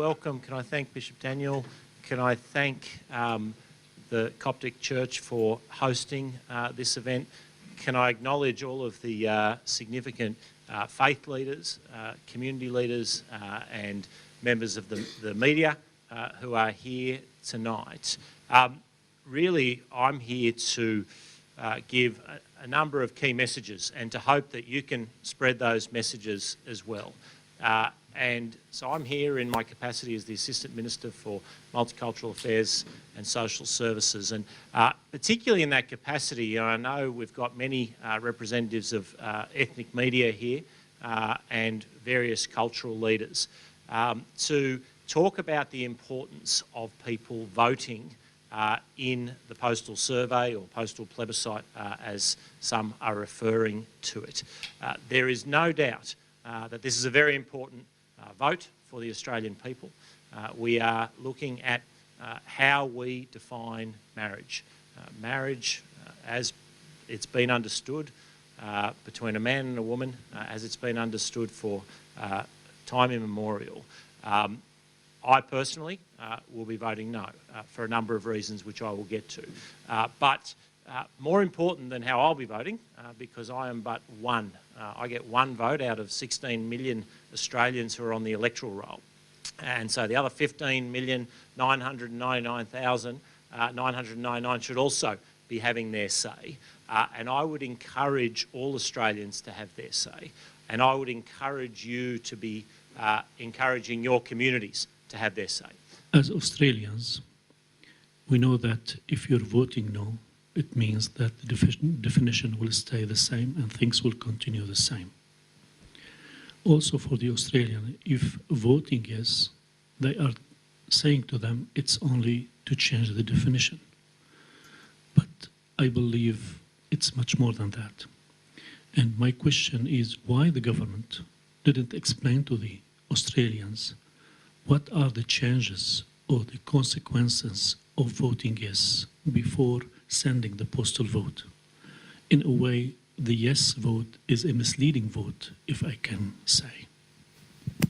welcome, can I thank Bishop Daniel, can I thank the Coptic Church for hosting this event. Can I acknowledge all of the significant faith leaders, community leaders and members of the media who are here tonight. Really, I'm here to give a number of key messages and to hope that you can spread those messages as well. And so I'm here in my capacity as the Assistant Minister for Multicultural Affairs and Social Services, and particularly in that capacity, I know we've got many representatives of ethnic media here and various cultural leaders to talk about the importance of people voting in the postal survey or postal plebiscite as some are referring to it. There is no doubt that this is a very important vote for the Australian people. We are looking at how we define marriage. Marriage as it's been understood between a man and a woman, as it's been understood for time immemorial. I personally will be voting no for a number of reasons which I will get to. But more important than how I'll be voting, because I am but one. I get one vote out of 16 million Australians who are on the electoral roll. And so the other 15,999,999 should also be having their say. And I would encourage all Australians to have their say. And I would encourage you to be encouraging your communities to have their say. As Australians, we know that if you're voting no, it means that the definition will stay the same and things will continue the same. Also for the Australian, if voting yes, they are saying to them it's only to change the definition. But I believe it's much more than that. And my question is why the government didn't explain to the Australians what are the changes or the consequences of voting yes before sending the postal vote. In a way, the yes vote is a misleading vote, if I can say.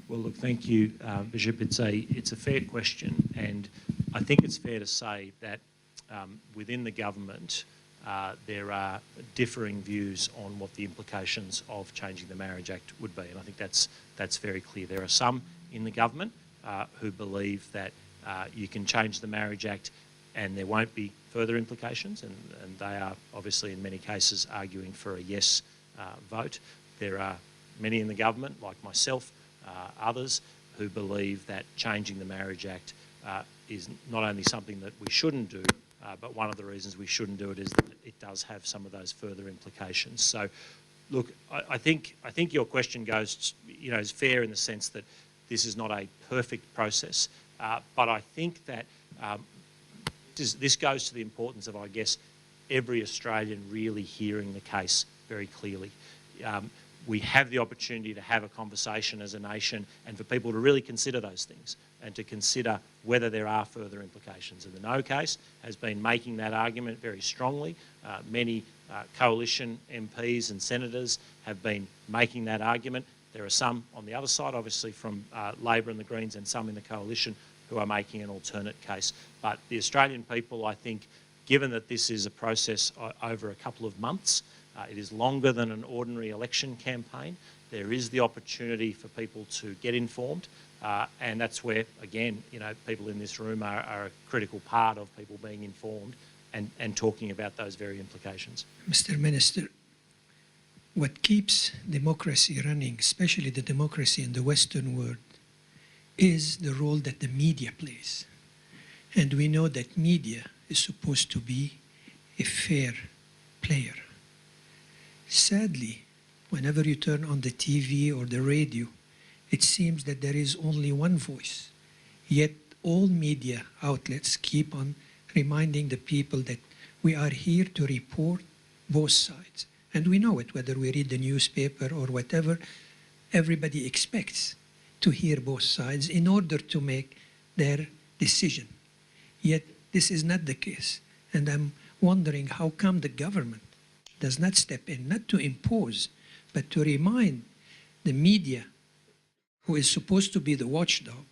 Well, look, thank you, Bishop. It's a fair question, and I think it's fair to say that within the government there are differing views on what the implications of changing the Marriage Act would be, and I think that's very clear. There are some in the government who believe that you can change the Marriage Act and there won't be further implications, and they are obviously in many cases arguing for a yes vote. There are many in the government, like myself, others, who believe that changing the Marriage Act is not only something that we shouldn't do, but one of the reasons we shouldn't do it is that it does have some of those further implications. So, look, I think your question goes, is fair in the sense that this is not a perfect process, but I think that this goes to the importance of, I guess, every Australian really hearing the case very clearly. We have the opportunity to have a conversation as a nation and for people to really consider those things and to consider whether there are further implications. And the No case has been making that argument very strongly. Many coalition MPs and senators have been making that argument. There are some on the other side, obviously from Labor and the Greens, and some in the coalition who are making an alternate case. But the Australian people, I think, given that this is a process over a couple of months, it is longer than an ordinary election campaign, there is the opportunity for people to get informed, and that's where, again, people in this room are a critical part of people being informed and talking about those very implications. Mr. Minister, what keeps democracy running, especially the democracy in the Western world, is the role that the media plays. And we know that media is supposed to be a fair player. Sadly, whenever you turn on the TV or the radio, it seems that there is only one voice. Yet all media outlets keep on reminding the people that we are here to report both sides. And we know it, whether we read the newspaper or whatever, everybody expects to hear both sides in order to make their decision. Yet this is not the case. And I'm wondering how come the government does not step in, not to impose, but to remind the media, who is supposed to be the watchdog,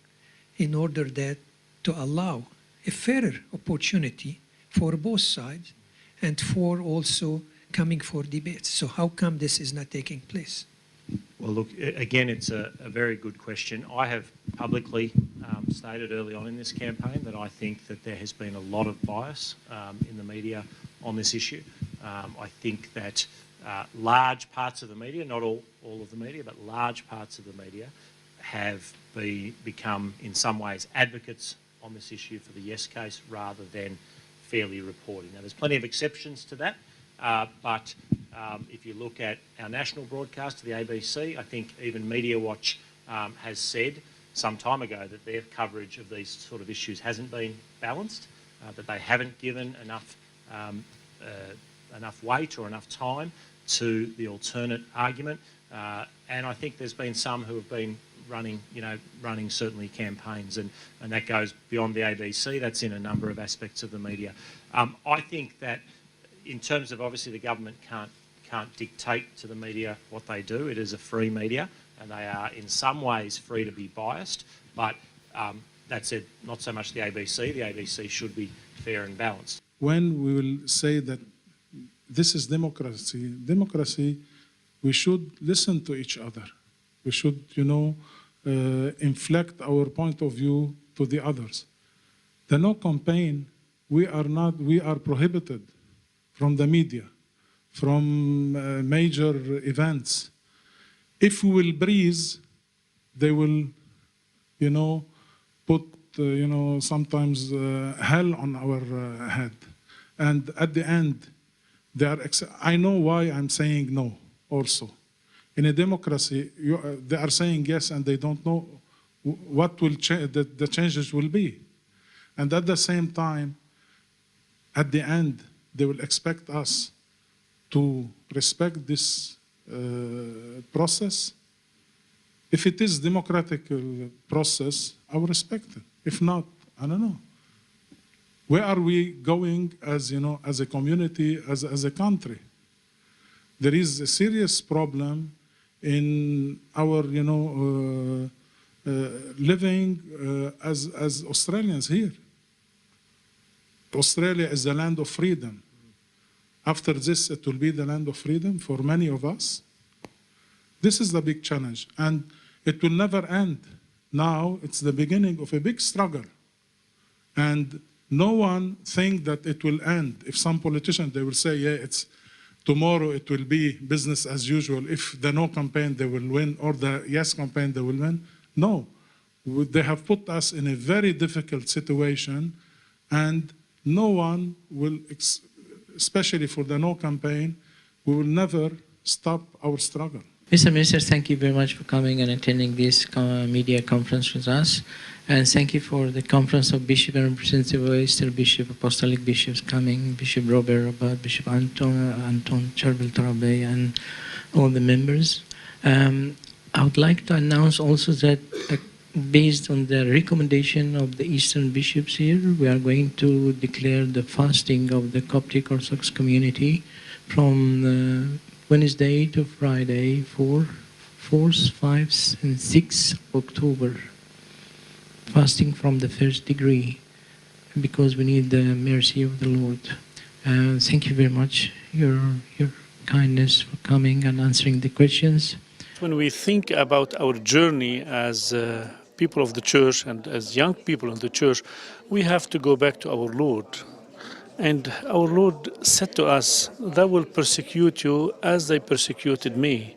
in order that to allow a fairer opportunity for both sides and for also coming for debates. So how come this is not taking place? Well, look, again, it's a very good question. I have publicly stated early on in this campaign that I think that there has been a lot of bias in the media on this issue. I think that large parts of the media, not all of the media, but large parts of the media have become, in some ways, advocates on this issue for the yes case rather than fairly reporting. Now, there's plenty of exceptions to that, but if you look at our national broadcast, the ABC, I think even Media Watch has said some time ago that their coverage of these sort of issues hasn't been balanced, that they haven't given enough weight or enough time to the alternate argument. And I think there's been some who have been running certainly campaigns, and that goes beyond the ABC. That's in a number of aspects of the media. I think that in terms of, obviously, the government can't dictate to the media what they do. It is a free media, and they are in some ways free to be biased, but that said, not so much the ABC. The ABC should be fair and balanced. When we will say that this is democracy, we should listen to each other. We should, inflect our point of view to the others. The no campaign, we are prohibited from the media, from major events. If we will breeze, they will, put, sometimes hell on our head. And at the end, I know why I'm saying no also. In a democracy, they are saying yes and they don't know what will the changes will be. And at the same time, at the end, they will expect us to respect this process. If it is democratic process, I will respect it. If not, I don't know. Where are we going as a community, as a country? There is a serious problem in our living as Australians here. Australia is the land of freedom. After this, it will be the land of freedom for many of us. This is the big challenge, and it will never end. Now, it's the beginning of a big struggle. And no one thinks that it will end. If some politicians, they will say, yeah, tomorrow it will be business as usual. If the no campaign, they will win, or the yes campaign, they will win. No, they have put us in a very difficult situation, and no one will, especially for the no campaign, we will never stop our struggle. Mr. Minister, thank you very much for coming and attending this media conference with us. And thank you for the Conference of Bishop and Representative of Eastern Bishop, Apostolic Bishops coming, Bishop Robert Rabat, Bishop Anton Charbel Tarabay, and all the members. I would like to announce also that based on the recommendation of the Eastern Bishops here, we are going to declare the fasting of the Coptic Orthodox community from Wednesday to Friday, 4th, 5th, and 6th October. Fasting from the first degree, because we need the mercy of the Lord. Thank you very much, your kindness for coming and answering the questions. When we think about our journey as people of the church and as young people in the church, we have to go back to our Lord. And our Lord said to us, "They will persecute you as they persecuted me,"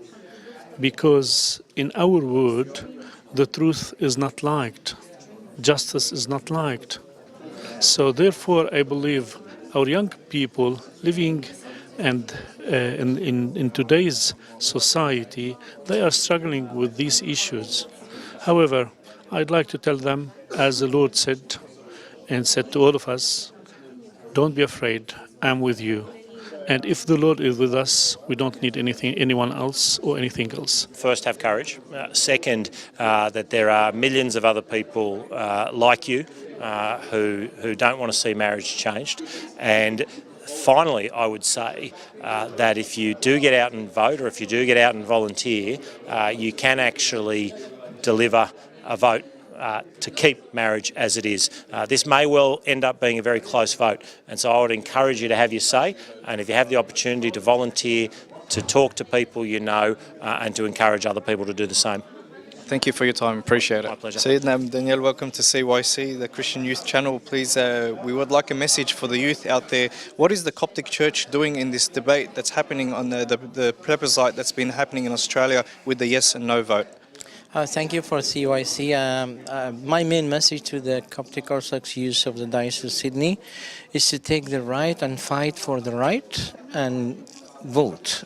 because in our word, the truth is not liked. Justice is not liked. So therefore, I believe our young people living and in today's society, they are struggling with these issues. However, I'd like to tell them, as the Lord said, and said to all of us, don't be afraid, I'm with you. And if the Lord is with us, we don't need anyone else or anything else. First, have courage. Second, that there are millions of other people like you who don't want to see marriage changed. And finally, I would say that if you do get out and vote, or if you do get out and volunteer, you can actually deliver a vote to keep marriage as it is. This may well end up being a very close vote, and so I would encourage you to have your say, and if you have the opportunity to volunteer, to talk to people you know, and to encourage other people to do the same. Thank you for your time. Appreciate it. My pleasure. Sayyidina Daniel, welcome to CYC, the Christian Youth Channel. Please, we would like a message for the youth out there. What is the Coptic Church doing in this debate that's happening on the plebiscite that's been happening in Australia with the yes and no vote? Thank you for CYC. My main message to the Coptic Orthodox youth of the Diocese of Sydney is to take the right and fight for the right and vote.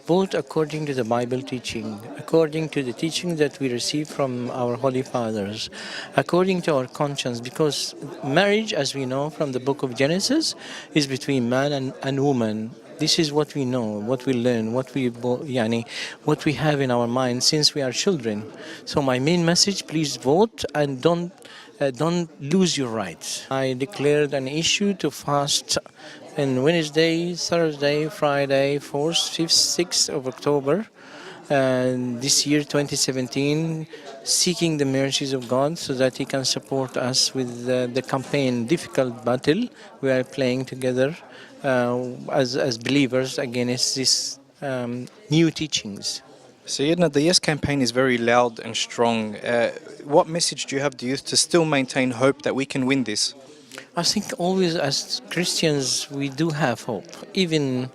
Vote according to the Bible teaching, according to the teaching that we receive from our Holy Fathers, according to our conscience, because marriage, as we know from the book of Genesis, is between man and woman. This is what we know, what we learn, what we have in our mind since we are children. So my main message, please vote and don't lose your rights. I declared an issue to fast on Wednesday, Thursday, Friday, 4th, 5th, 6th of October, this year 2017, seeking the mercies of God so that He can support us with the campaign difficult battle we are playing together as believers against these new teachings. Sayyidina, the Yes campaign is very loud and strong. What message do you have to youth to still maintain hope that we can win this? I think always as Christians we do have hope. Even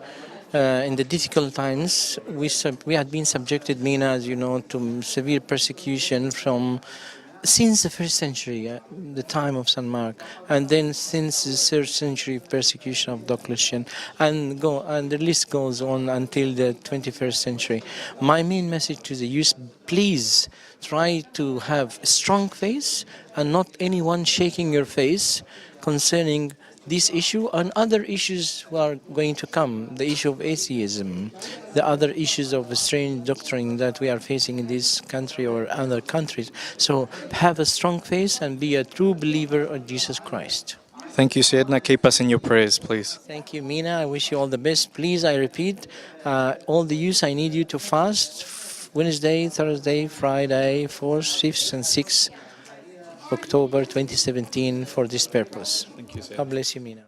in the difficult times, we had been subjected, Mina, as you know, to severe persecution since the 1st century, the time of St. Mark, and then since the 3rd century persecution of Diocletian, and the list goes on until the 21st century. My main message to the youth, please try to have strong faith and not anyone shaking your face concerning this issue and other issues who are going to come, the issue of atheism, the other issues of strange doctrine that we are facing in this country or other countries. So have a strong faith and be a true believer of Jesus Christ. Thank you, Sayyidina. Keep us in your prayers, please. Thank you, Mina. I wish you all the best. Please, I repeat, all the youth, I need you to fast Wednesday, Thursday, Friday, 4th, 5th and 6th October 2017 for this purpose. Thank you, Sayyidina. God bless you, Mina.